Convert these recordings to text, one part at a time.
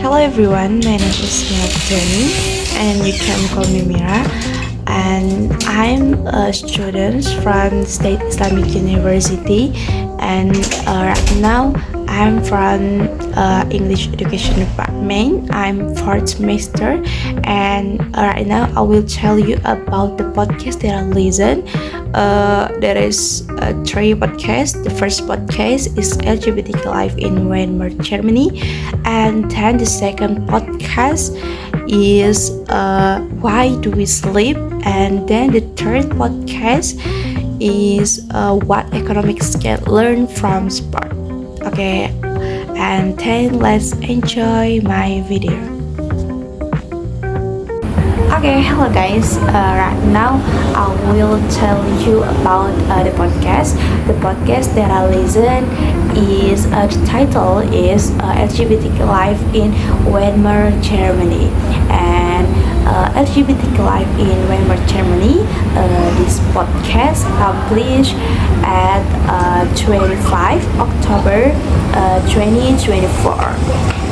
Hello everyone, my name is Mira Fitriyani and you can call me Mira, and I'm a student from State Islamic University, and right now I'm from English Education Department. I'm fourth semester, and right now I will tell you about the podcast that I listen. There is three podcasts. The first podcast is LGBTQ life in Weimar, Germany, and then the second podcast is why do we sleep, and then the third podcast is what economics can learn from sport. Okay, and then let's enjoy my video. Okay, hello guys. Right now I will tell you about the podcast. The podcast that I listen is the title is LGBTQ life in Weimar, Germany, and LGBTQ life in Weimar, Germany. This podcast published at 25 October 2024,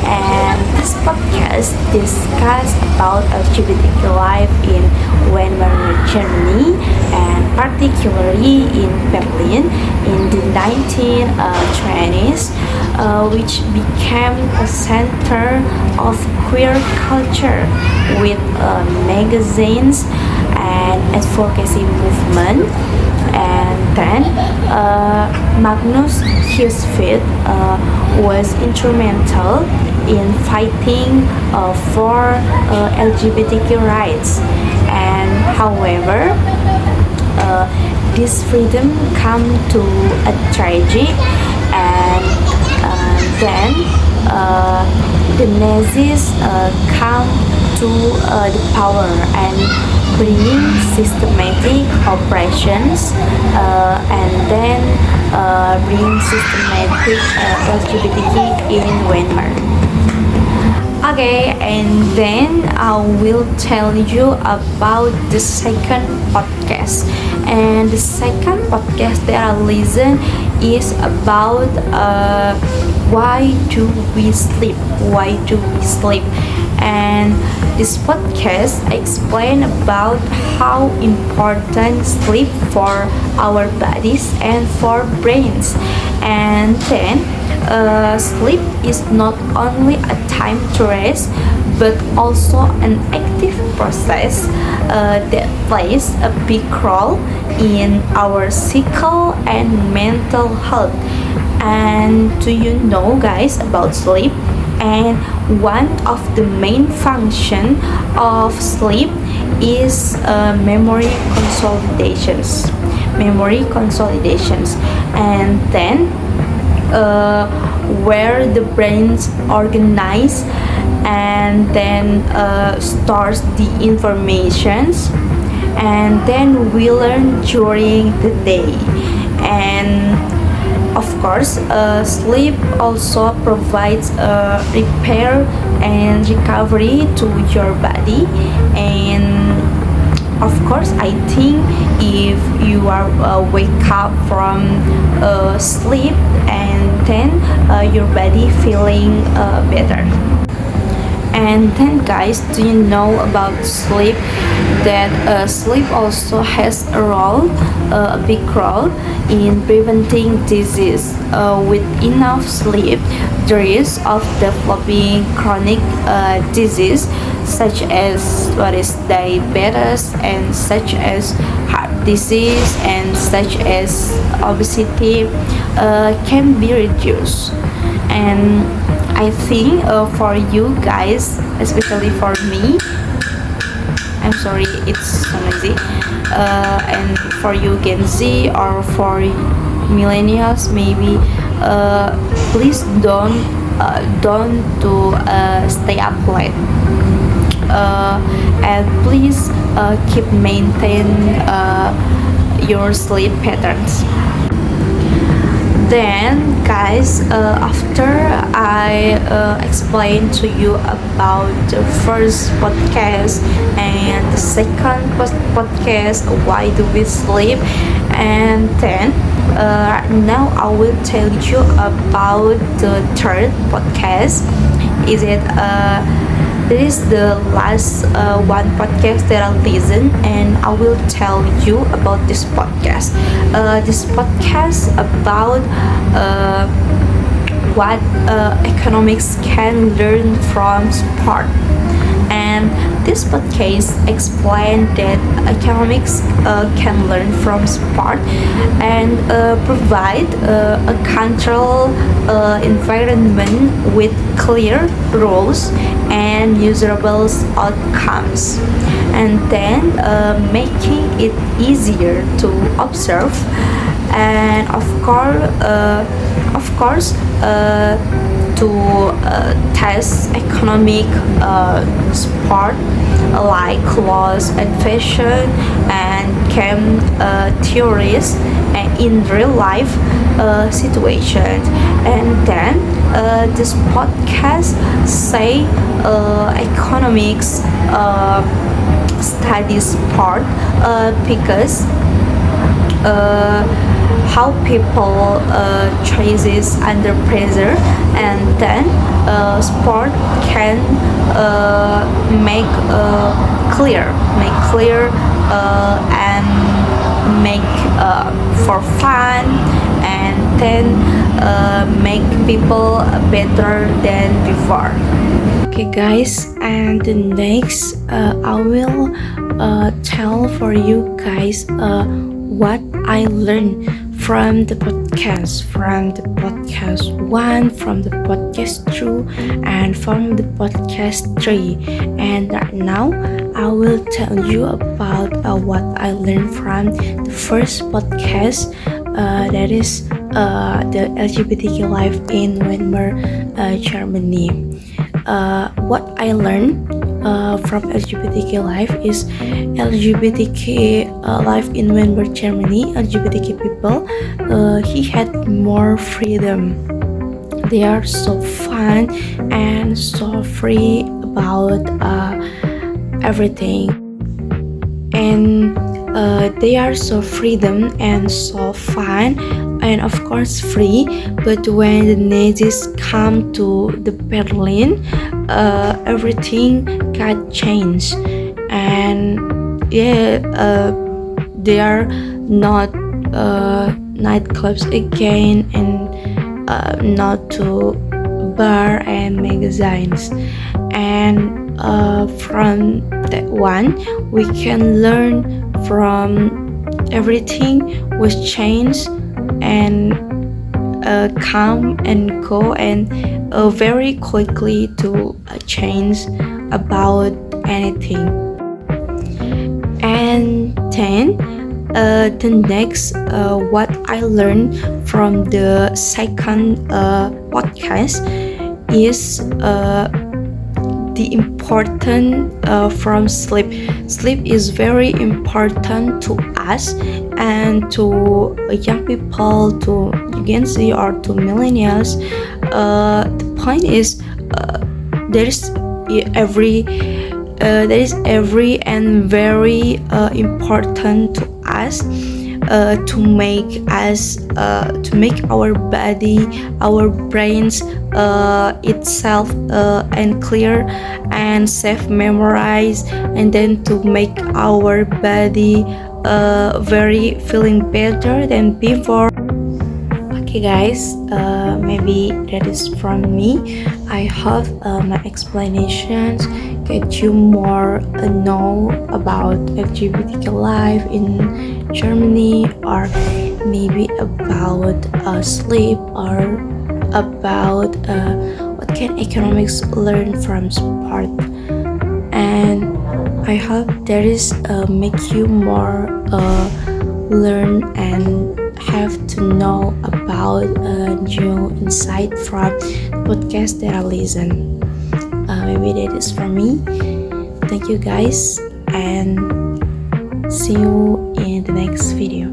and this podcast discuss about LGBT life in Weimar, Germany, and particularly in Berlin in the 1920s, which became a center of queer culture with magazines and advocacy movement. And then Magnus Hirschfeld was instrumental in fighting for LGBTQ rights. And however, this freedom come to a tragedy, and then the Nazis come to the power and bringing systematic oppressions, and then bring systematic LGBTQ in Weimar. Okay, and then I will tell you about the second podcast. And the second podcast that I listen is about why do we sleep? Why do we sleep? And this podcast explain about how important sleep for our bodies and for brains. And then sleep is not only a time to rest, but also an active process that plays a big role in our physical and mental health. And do you know, guys, about sleep? And one of the main function of sleep is memory consolidations. And then where the brains organize and then stores the informations, and then we learn during the day. And of course, sleep also provides repair and recovery to your body. And of course, I think if you are wake up from sleep, and then your body feeling better. And then guys, do you know about sleep? That sleep also has a big role in preventing disease. With enough sleep, the risk of developing chronic disease such as what is diabetes, and such as heart disease, and such as obesity can be reduced. And I think for you guys, especially for me, I'm sorry, it's so noisy. And for you Gen Z or for millennials, maybe please don't stay up late. And please keep maintain your sleep patterns. Then, guys, after I explain to you about the first podcast and the second podcast, why do we sleep, and then now I will tell you about the third podcast. Is it this is the last one podcast that I listen, and I will tell you about this podcast. This podcast about what economics can learn from sport. And this podcast explained that economics can learn from sport and provide a control environment with clear rules and usable outcomes, and then making it easier to observe and of course to test economic sport like laws and fashion and game theories and in real life situations. And then this podcast say economics studies sport because how people choices under pressure, and then sport can make clear and make for fun, and then make people better than before. Okay, guys, and the next I will tell for you guys what I learned from the podcast 1, from the podcast 2, and from the podcast 3. And right now I will tell you about what I learned from the first podcast, that is the LGBTQ life in Weimar, Germany. What I learned from LGBTQ life is LGBTQ life in Weimar, Germany. LGBTQ people, he had more freedom. They are so fun and so free about everything, and they are so freedom and so fun and of course free. But when the Nazis come to the Berlin, everything got changed, and they are not nightclubs again, and not to bar and magazines. And from that one we can learn from everything was changed and come and go, and very quickly to change about anything. And then the next what I learned from the second podcast is the important from sleep. Sleep is very important to us and to young people, to Gen Z or to millennials. The point is there is every and very important to us, to make our body, our brains itself and clear and safe memorize, and then to make our body very feeling better than before. Okay guys, maybe that is from me. I hope my explanations get you more know about LGBTQ life in Germany, or maybe about sleep, or about what can economics learn from sport. And I hope that is make you more learn and have to know about new insight from podcast that I listen. Maybe that is for me. Thank you guys, and see you in the next video.